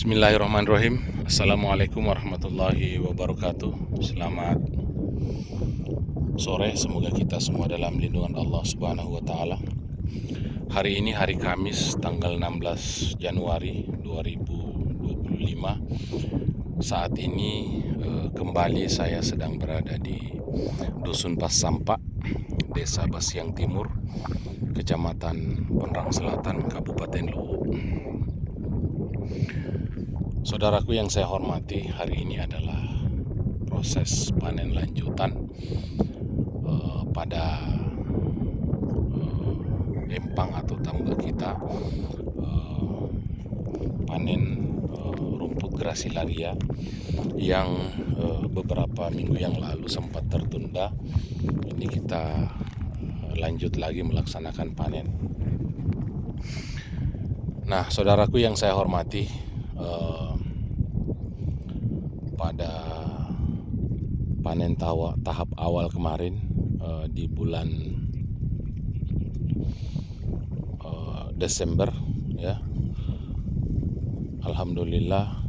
Bismillahirrahmanirrahim. Assalamualaikum warahmatullahi wabarakatuh. Selamat sore, semoga kita semua dalam lindungan Allah Subhanahu wa Ta'ala. Hari ini hari Kamis, tanggal 16 Januari 2025. Saat ini kembali saya sedang berada di Dusun Pasampak, Desa Basiang Timur, Kecamatan Pondrang Selatan, Kabupaten Luwu. Saudaraku yang saya hormati, hari ini adalah proses panen lanjutan pada empang atau tangga kita, panen rumput Gracilaria yang beberapa minggu yang lalu sempat tertunda. Ini kita lanjut lagi melaksanakan panen. Nah, saudaraku yang saya hormati, pada panen tahap awal kemarin di bulan Desember ya, alhamdulillah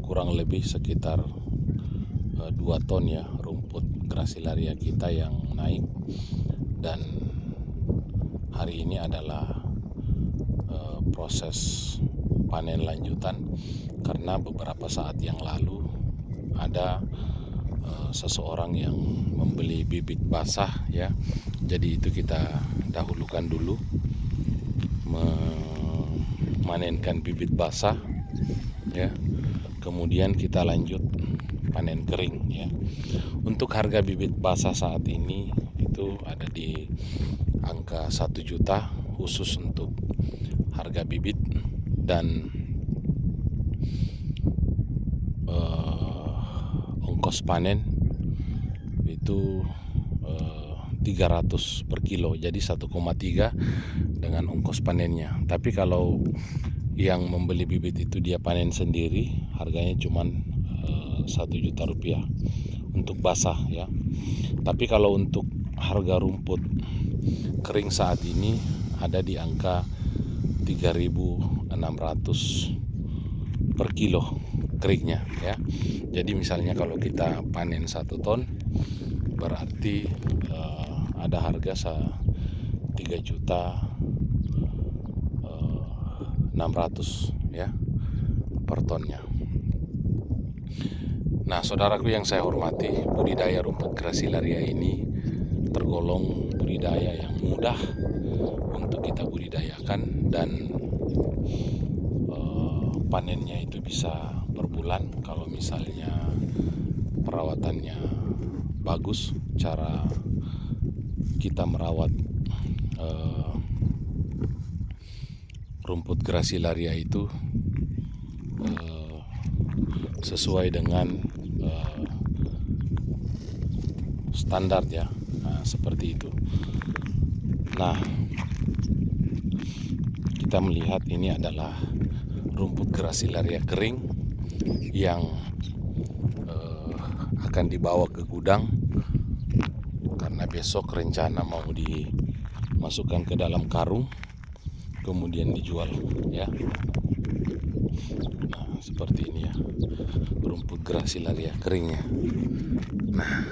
kurang lebih sekitar 2 ton ya rumput Gracilaria kita yang naik, dan hari ini adalah proses panen lanjutan, karena beberapa saat yang lalu ada seseorang yang membeli bibit basah ya. Jadi itu kita dahulukan dulu memanenkan bibit basah ya. Kemudian kita lanjut panen kering ya. Untuk harga bibit basah saat ini itu ada di angka 1 juta khusus untuk harga bibit, dan ongkos panen itu 300 per kilo, jadi 1,3 dengan ongkos panennya. Tapi kalau yang membeli bibit itu dia panen sendiri, harganya cuma 1 juta rupiah untuk basah ya. Tapi kalau untuk harga rumput kering saat ini ada di angka 3.600 per kilo keringnya ya. Jadi misalnya kalau kita panen 1 ton berarti ada harga 3.600.000 ya per tonnya. Nah, saudaraku yang saya hormati, budidaya rumput Gracilaria ini tergolong budidaya yang mudah untuk kita budidayakan, dan panennya itu bisa per bulan kalau misalnya perawatannya bagus. Cara kita merawat rumput Gracilaria itu sesuai dengan standar ya. Nah, seperti itu. Nah, kita melihat ini adalah rumput Gracilaria kering yang akan dibawa ke gudang, karena besok rencana mau dimasukkan ke dalam karung kemudian dijual ya. Nah, seperti ini ya rumput Gracilaria keringnya. Nah,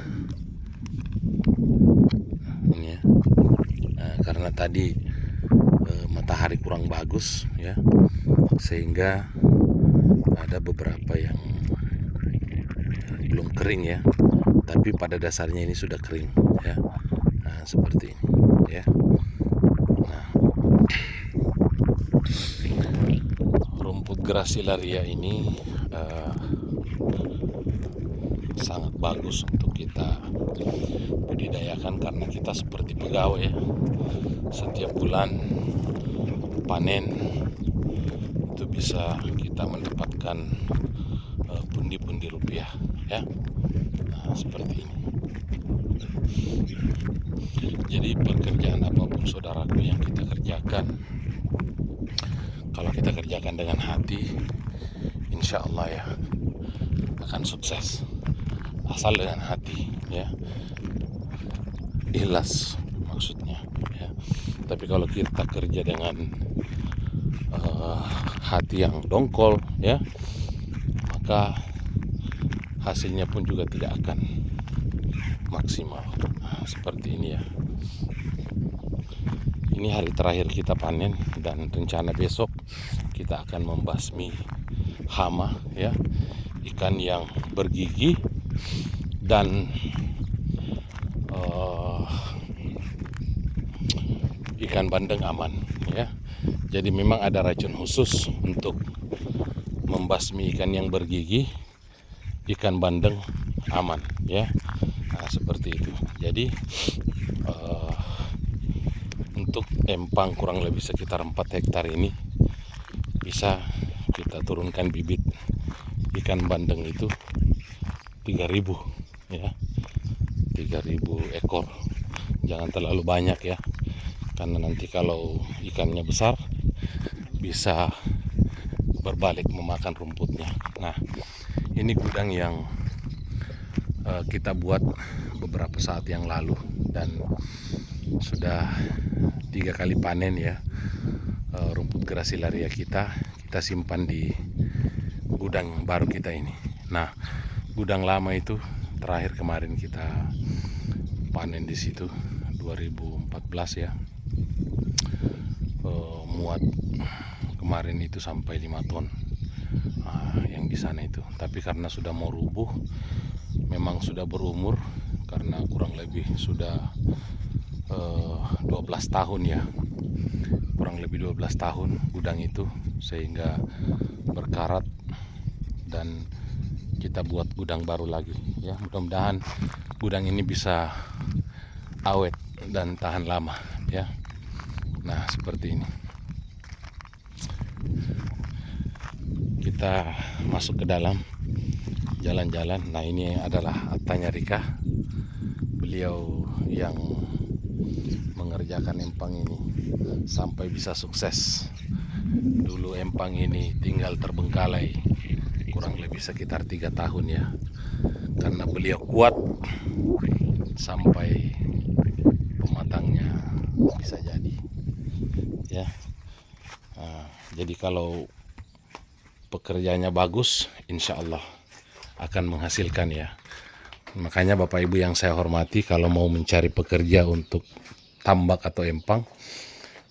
ini ya. Nah, karena tadi matahari kurang bagus ya, sehingga ada beberapa yang belum kering ya, tapi pada dasarnya ini sudah kering ya. Nah, seperti ini ya. Nah, rumput Gracilaria ini sangat bagus untuk kita budidayakan, karena kita seperti pegawai ya. Setiap bulan panen itu bisa kita mendapatkan pundi-pundi rupiah ya. Nah, seperti ini. Jadi pekerjaan apapun saudaraku yang kita kerjakan, kalau kita kerjakan dengan hati, insya Allah ya akan sukses. Asal dengan hati ya, ikhlas maksudnya ya. Tapi kalau kita kerja dengan hati yang dongkol ya, maka hasilnya pun juga tidak akan maksimal. Nah, seperti ini ya. Ini hari terakhir kita panen dan rencana besok kita akan membasmi hama ya, ikan yang bergigi dan ikan bandeng aman ya. Jadi memang ada racun khusus untuk membasmi ikan yang bergigi, ikan bandeng aman ya. Nah, seperti itu. Jadi untuk empang kurang lebih sekitar 4 hektar ini bisa kita turunkan bibit ikan bandeng itu 3.000 ya, 3.000 ekor. Jangan terlalu banyak ya, karena nanti kalau ikannya besar bisa berbalik memakan rumputnya. Nah, ini gudang yang kita buat beberapa saat yang lalu dan sudah 3 kali panen ya. Rumput Gracilaria kita simpan di gudang baru kita ini. Nah, gudang lama itu terakhir kemarin kita panen di situ 2014 ya. Muat kemarin itu sampai 5 ton. Yang di sana itu. Tapi karena sudah mau rubuh, memang sudah berumur karena kurang lebih sudah 12 tahun ya. Kurang lebih 12 tahun gudang itu, sehingga berkarat dan kita buat gudang baru lagi ya. Mudah-mudahan gudang ini bisa awet dan tahan lama ya. Nah, seperti ini. Kita masuk ke dalam, jalan-jalan. Nah, ini adalah Atanya Rika. Beliau yang mengerjakan empang ini sampai bisa sukses. Dulu empang ini tinggal terbengkalai kurang lebih sekitar 3 tahun ya, karena beliau kuat sampai pematangnya bisa jadi ya. Jadi kalau pekerjaannya bagus, insya Allah akan menghasilkan ya. Makanya Bapak Ibu yang saya hormati, kalau mau mencari pekerja untuk tambak atau empang,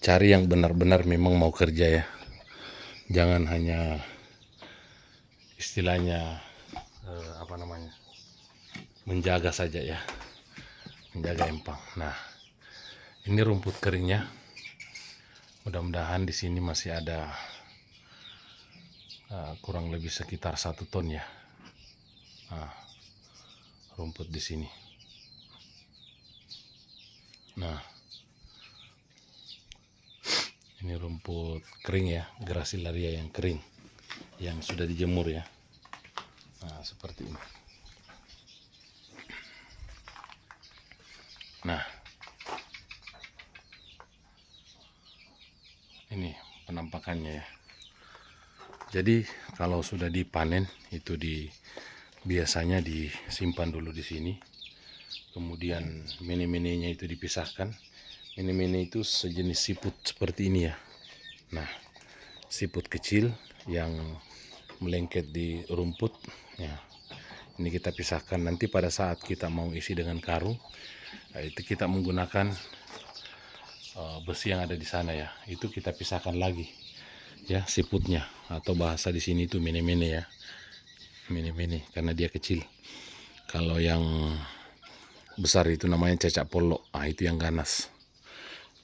cari yang benar-benar memang mau kerja ya. Jangan hanya istilahnya menjaga saja ya, menjaga empang. Nah, ini rumput keringnya. Mudah-mudahan di sini masih ada kurang lebih sekitar 1 ton ya. Rumput di sini. Nah, ini rumput kering ya, Gracilaria yang kering, yang sudah dijemur ya. Nah, seperti ini. Nah, ini penampakannya ya. Jadi kalau sudah dipanen itu biasanya disimpan dulu di sini. Kemudian mini-mininya itu dipisahkan. Mini-mini itu sejenis siput seperti ini ya. Nah, siput kecil yang melengket di rumput ya. Ini kita pisahkan. Nanti pada saat kita mau isi dengan karung, itu kita menggunakan besi yang ada di sana ya. Itu kita pisahkan lagi ya, siputnya, atau bahasa di sini itu mini-mini ya. Mini-mini karena dia kecil. Kalau yang besar itu namanya cecak polok. Itu yang ganas,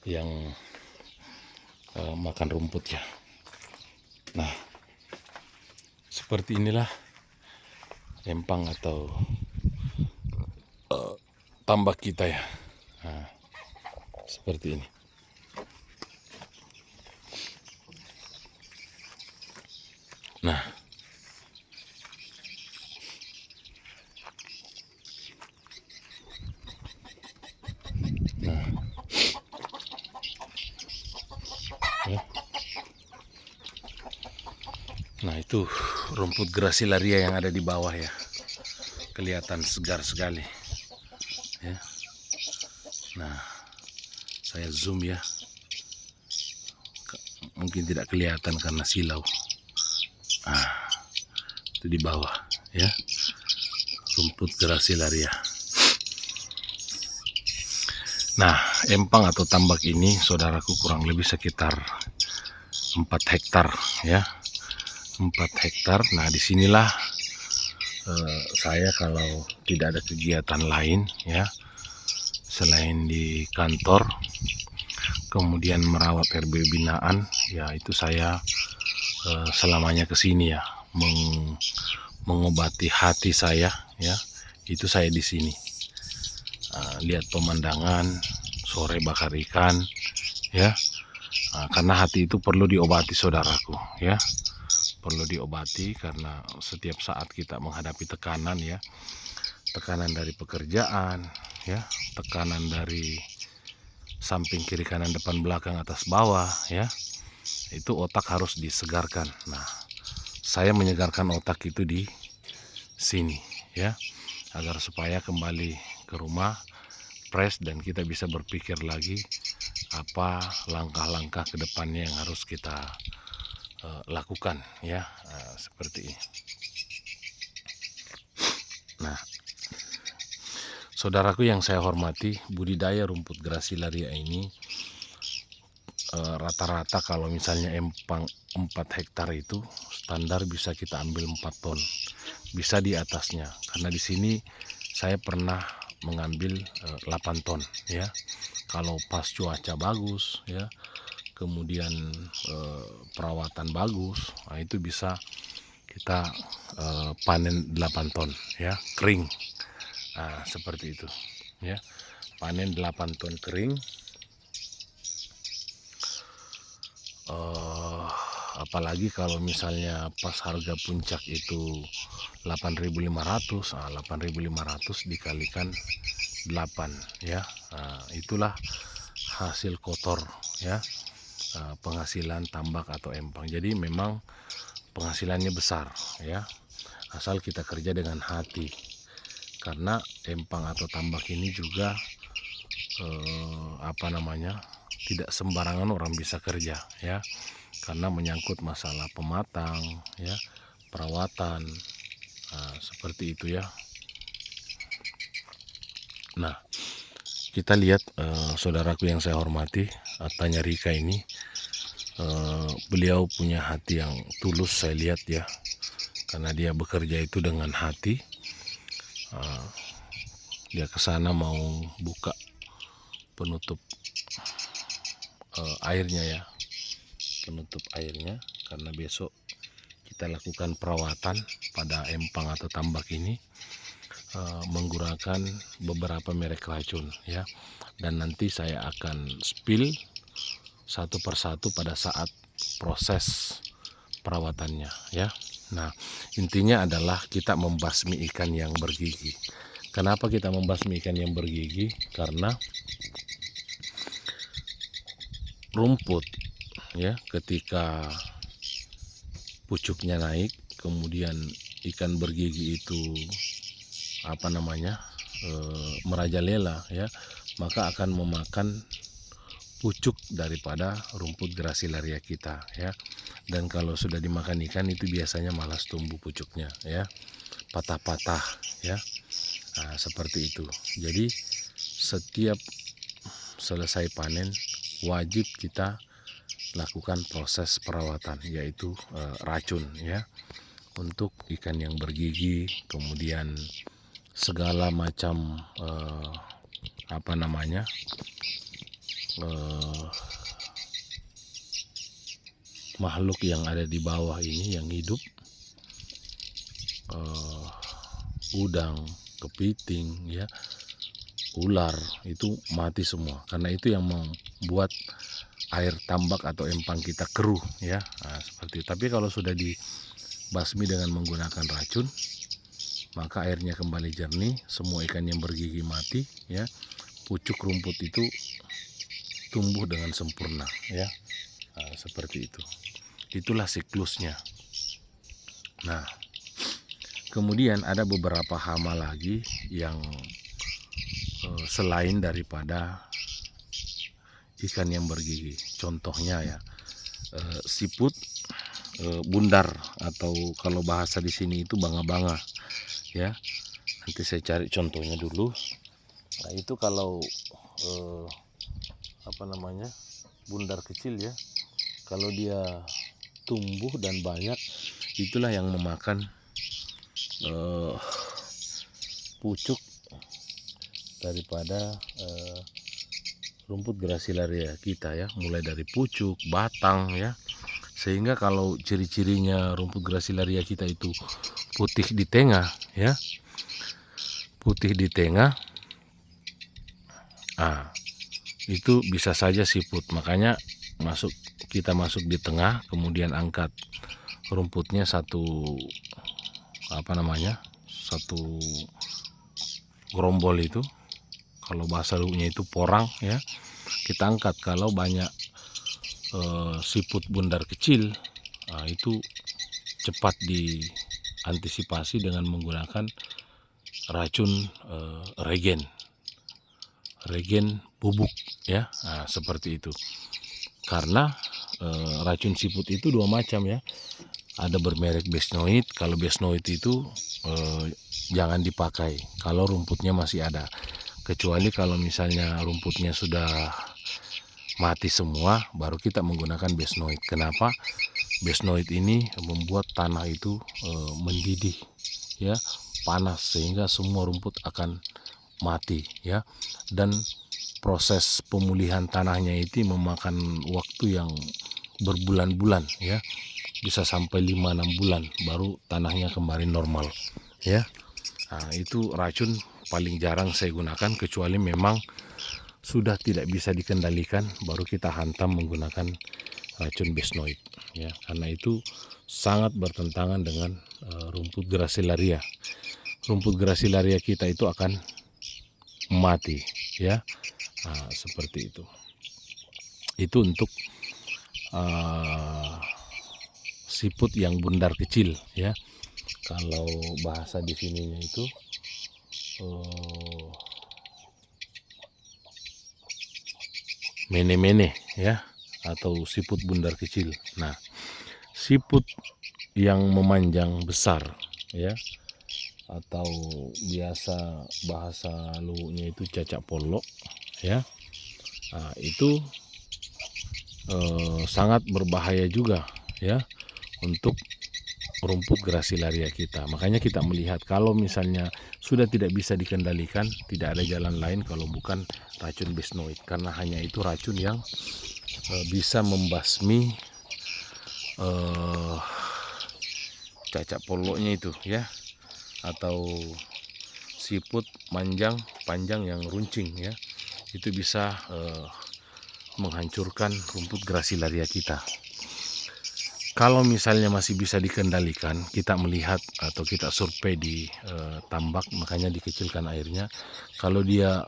yang makan rumput ya. Nah, seperti inilah empang atau tambak kita ya. Nah, seperti ini. Nah, ya. Nah, itu rumput Gracilaria yang ada di bawah ya. Kelihatan segar sekali ya. Nah, saya zoom ya. Mungkin mungkin tidak kelihatan karena silau. Itu di bawah ya, rumput Gracilaria. Nah, empang atau tambak ini saudaraku kurang lebih sekitar 4 hektar ya, 4 hektar. Nah, disinilah saya kalau tidak ada kegiatan lain ya, selain di kantor, kemudian merawat RB binaan, ya itu saya selamanya ke sini ya, mengobati hati saya ya, itu saya di sini. Lihat pemandangan sore bakar ikan ya, karena hati itu perlu diobati saudaraku ya, perlu diobati karena setiap saat kita menghadapi tekanan ya, tekanan dari pekerjaan ya, tekanan dari samping kiri kanan depan belakang atas bawah ya, itu otak harus disegarkan. Nah, saya menyegarkan otak itu di sini ya, agar supaya kembali ke rumah fresh dan kita bisa berpikir lagi apa langkah-langkah ke depannya yang harus kita lakukan ya, seperti ini. Nah, saudaraku yang saya hormati, budidaya rumput Gracilaria ini rata-rata kalau misalnya empang 4 hektar itu standar bisa kita ambil 4 ton, bisa di atasnya, karena di sini saya pernah mengambil 8 ton ya, kalau pas cuaca bagus ya, kemudian perawatan bagus, nah itu bisa kita panen 8 ton ya, kering. Nah, seperti itu ya, panen 8 ton kering. Apalagi kalau misalnya pas harga puncak itu 8.500, 8.500 dikalikan 8 ya, itulah hasil kotor ya, penghasilan tambak atau empang. Jadi memang penghasilannya besar ya, asal kita kerja dengan hati, karena empang atau tambak ini juga tidak sembarangan orang bisa kerja ya, karena menyangkut masalah pematang ya, perawatan, seperti itu ya. Nah, kita lihat saudaraku yang saya hormati, Tanya Rika ini, beliau punya hati yang tulus, saya lihat ya, karena dia bekerja itu dengan hati. Dia ke sana mau buka penutup airnya ya, penutup airnya, karena besok kita lakukan perawatan pada empang atau tambak ini menggunakan beberapa merek racun ya, dan nanti saya akan spill satu persatu pada saat proses perawatannya ya. Nah, intinya adalah kita membasmi ikan yang bergigi. Kenapa kita membasmi ikan yang bergigi? Karena rumput ya, ketika pucuknya naik, kemudian ikan bergigi itu merajalela ya, maka akan memakan pucuk daripada rumput Gracilaria kita ya. Dan kalau sudah dimakan ikan itu biasanya malas tumbuh pucuknya ya, patah-patah ya. Nah, seperti itu. Jadi setiap selesai panen wajib kita lakukan proses perawatan, yaitu racun ya, untuk ikan yang bergigi, kemudian segala macam makhluk yang ada di bawah ini yang hidup, udang, kepiting ya, ular, itu mati semua, karena itu yang membuat air tambak atau empang kita keruh ya. Nah, seperti itu. Tapi kalau sudah dibasmi dengan menggunakan racun, maka airnya kembali jernih, semua ikan yang bergigi mati ya, pucuk rumput itu tumbuh dengan sempurna ya. Nah, seperti itu. Itulah siklusnya. Nah, kemudian ada beberapa hama lagi yang selain daripada ikan yang bergigi. Contohnya ya, siput bundar, atau kalau bahasa di sini itu banga-banga ya. Nanti saya cari contohnya dulu. Nah itu kalau bundar kecil ya, kalau dia tumbuh dan banyak, itulah yang memakan pucuk daripada rumput grasilaria kita ya, mulai dari pucuk, batang ya. Sehingga kalau ciri-cirinya rumput grasilaria kita itu putih di tengah ya, putih di tengah, itu bisa saja siput. Makanya kita masuk di tengah, kemudian angkat rumputnya satu gerombol itu, kalau bahasa lunya itu porang ya, kita angkat. Kalau banyak siput bundar kecil, itu cepat diantisipasi dengan menggunakan racun regen bubuk ya. Seperti itu. Karena racun siput itu dua macam ya, ada bermerek Besnoid. Kalau Besnoid itu jangan dipakai kalau rumputnya masih ada, kecuali kalau misalnya rumputnya sudah mati semua, baru kita menggunakan Besnoid. Kenapa? Besnoid ini membuat tanah itu mendidih ya, panas, sehingga semua rumput akan mati ya. Dan proses pemulihan tanahnya itu memakan waktu yang berbulan-bulan ya, bisa sampai 5-6 bulan baru tanahnya kembali normal ya. Nah, itu racun paling jarang saya gunakan, kecuali memang sudah tidak bisa dikendalikan, baru kita hantam menggunakan racun Besnoid ya. Karena itu sangat bertentangan dengan rumput grasilaria. Rumput grasilaria kita itu akan mati ya. Seperti itu. Itu untuk siput yang bundar kecil ya. Kalau bahasa di sininya itu mene-mene ya, atau siput bundar kecil. Nah, siput yang memanjang besar ya, atau biasa bahasa luwunya itu cacak polok ya. Nah, itu sangat berbahaya juga ya untuk rumput grasilaria kita. Makanya kita melihat kalau misalnya sudah tidak bisa dikendalikan, tidak ada jalan lain kalau bukan racun Besnoid, karena hanya itu racun yang bisa membasmi cacak poloknya itu ya, atau siput panjang yang runcing ya, itu bisa menghancurkan rumput grasilaria kita. Kalau misalnya masih bisa dikendalikan, kita melihat atau kita survei di tambak, makanya dikecilkan airnya. Kalau dia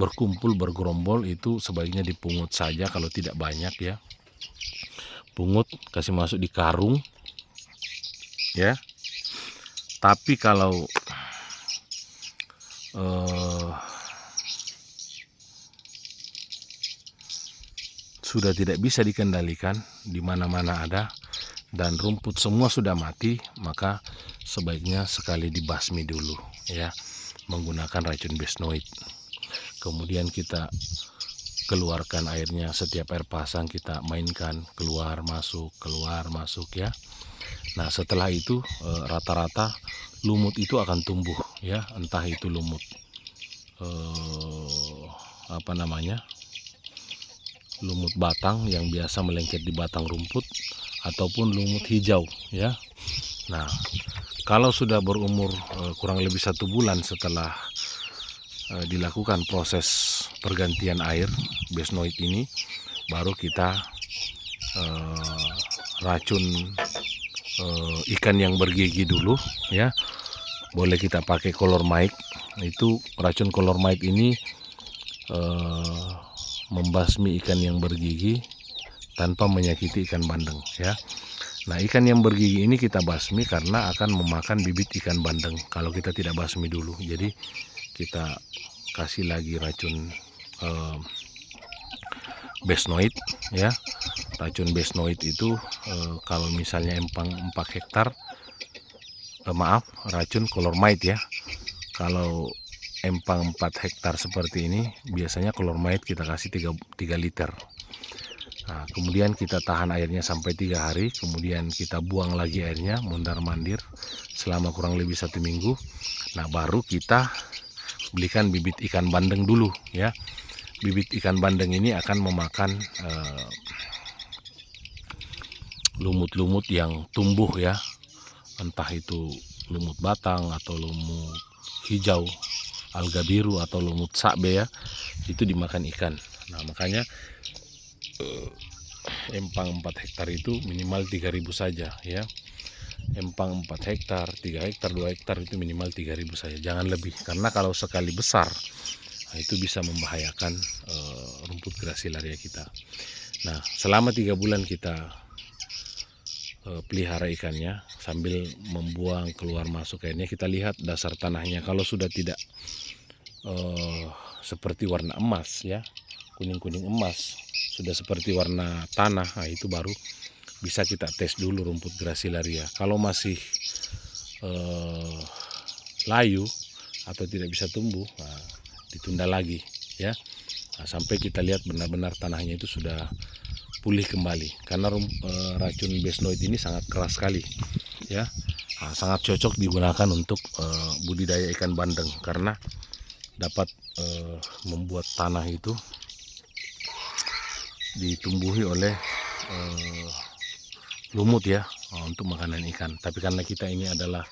berkumpul bergerombol, itu sebaiknya dipungut saja kalau tidak banyak ya. Pungut, kasih masuk di karung ya. Tapi kalau sudah tidak bisa dikendalikan, di mana-mana ada dan rumput semua sudah mati, maka sebaiknya sekali dibasmi dulu ya, menggunakan racun Besnoid. Kemudian kita keluarkan airnya, setiap air pasang kita mainkan keluar masuk ya. Nah, setelah itu rata-rata lumut itu akan tumbuh ya, entah itu lumut lumut batang yang biasa melengket di batang rumput, ataupun lumut hijau ya. Nah, kalau sudah berumur kurang lebih 1 bulan setelah dilakukan proses pergantian air Besnoid ini, baru kita racun ikan yang bergigi dulu ya. Boleh kita pakai Color Mike. Itu racun Color Mike ini membasmi ikan yang bergigi tanpa menyakiti ikan bandeng ya. Nah, ikan yang bergigi ini kita basmi karena akan memakan bibit ikan bandeng kalau kita tidak basmi dulu. Jadi kita kasih lagi racun besnoid ya. Racun besnoid itu kalau misalnya empang 4 hektar, racun colormite ya. Kalau empang 4 hektar seperti ini biasanya colormite kita kasih 3 liter. Nah, kemudian kita tahan airnya sampai 3 hari, kemudian kita buang lagi airnya mondar-mandir selama kurang lebih 1 minggu. Nah, baru kita belikan bibit ikan bandeng dulu ya. Bibit ikan bandeng ini akan memakan lumut-lumut yang tumbuh ya, entah itu lumut batang atau lumut hijau, alga biru atau lumut sakbe ya, itu dimakan ikan. Nah, makanya empang 4 hektar itu minimal 3.000 saja ya. Empang 4 hektar, 3 hektar, 2 hektar itu minimal 3.000 saja, jangan lebih, karena kalau sekali besar itu bisa membahayakan rumput grasilaria kita. Nah, selama 3 bulan kita pelihara ikannya sambil membuang keluar masuk airnya, kita lihat dasar tanahnya. Kalau sudah tidak seperti warna emas ya, kuning-kuning emas, sudah seperti warna tanah, nah itu baru bisa kita tes dulu rumput grasilaria. Kalau masih layu atau tidak bisa tumbuh, nah, ditunda lagi ya. Nah, sampai kita lihat benar-benar tanahnya itu sudah pulih kembali, karena racun besnoid ini sangat keras sekali ya. Nah, sangat cocok digunakan untuk budidaya ikan bandeng, karena dapat membuat tanah itu ditumbuhi oleh lumut ya, untuk makanan ikan. Tapi karena kita ini adalah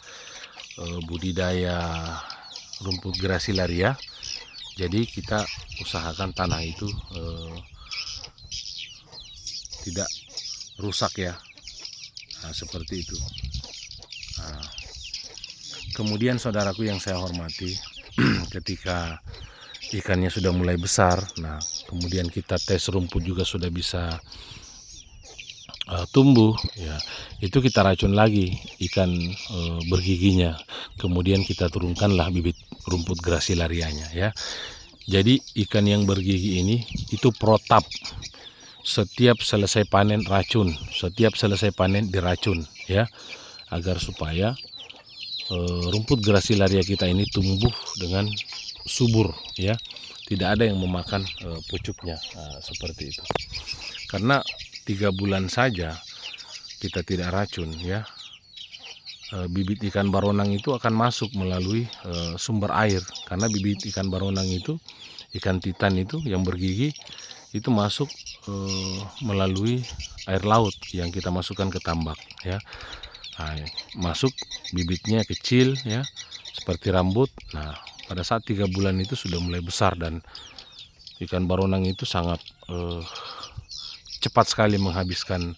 budidaya rumput grasilaria, jadi kita usahakan tanah itu tidak rusak ya. Nah, seperti itu. Nah, kemudian saudaraku yang saya hormati, ketika ikannya sudah mulai besar, nah kemudian kita tes rumput juga sudah bisa tumbuh ya, itu kita racun lagi ikan bergiginya, kemudian kita turunkanlah bibit rumput grasilarianya ya. Jadi ikan yang bergigi ini itu protap, setiap selesai panen racun, setiap selesai panen diracun ya, agar supaya rumput grasilaria kita ini tumbuh dengan subur ya, tidak ada yang memakan pucuknya. Nah, seperti itu. Karena 3 bulan saja kita tidak racun ya, bibit ikan baronang itu akan masuk melalui sumber air, karena bibit ikan baronang itu, ikan titan itu yang bergigi itu masuk melalui air laut yang kita masukkan ke tambak ya. Nah, masuk bibitnya kecil ya, seperti rambut. Nah, pada saat 3 bulan itu sudah mulai besar, dan ikan baronang itu sangat cepat sekali menghabiskan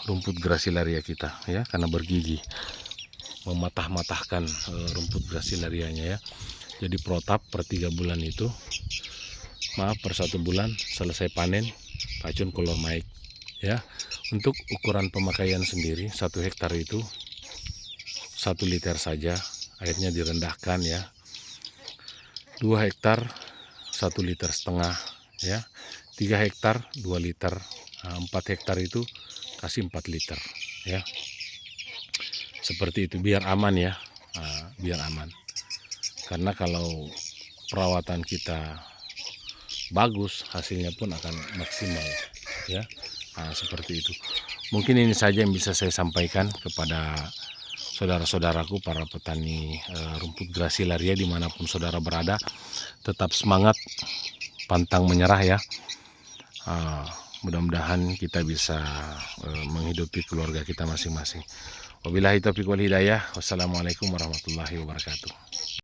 rumput grasilaria kita ya, karena bergigi, mematah-matahkan rumput grasilarianya ya. Jadi protap per 3 bulan itu, per 1 bulan selesai panen racun colormite ya. Untuk ukuran pemakaian sendiri 1 hektar itu 1 liter saja, airnya direndahkan ya. 2 hektar 1,5 liter ya. 3 hektar 2 liter. Nah, 4 hektar itu kasih 4 liter ya. Seperti itu, biar aman ya. Nah, biar aman. Karena kalau perawatan kita bagus, hasilnya pun akan maksimal ya. Nah, seperti itu. Mungkin ini saja yang bisa saya sampaikan kepada saudara-saudaraku para petani rumput grasilaria dimanapun saudara berada. Tetap semangat, pantang menyerah ya. Mudah-mudahan kita bisa menghidupi keluarga kita masing-masing. Wabillahi taufiq wal hidayah. Wassalamualaikum warahmatullahi wabarakatuh.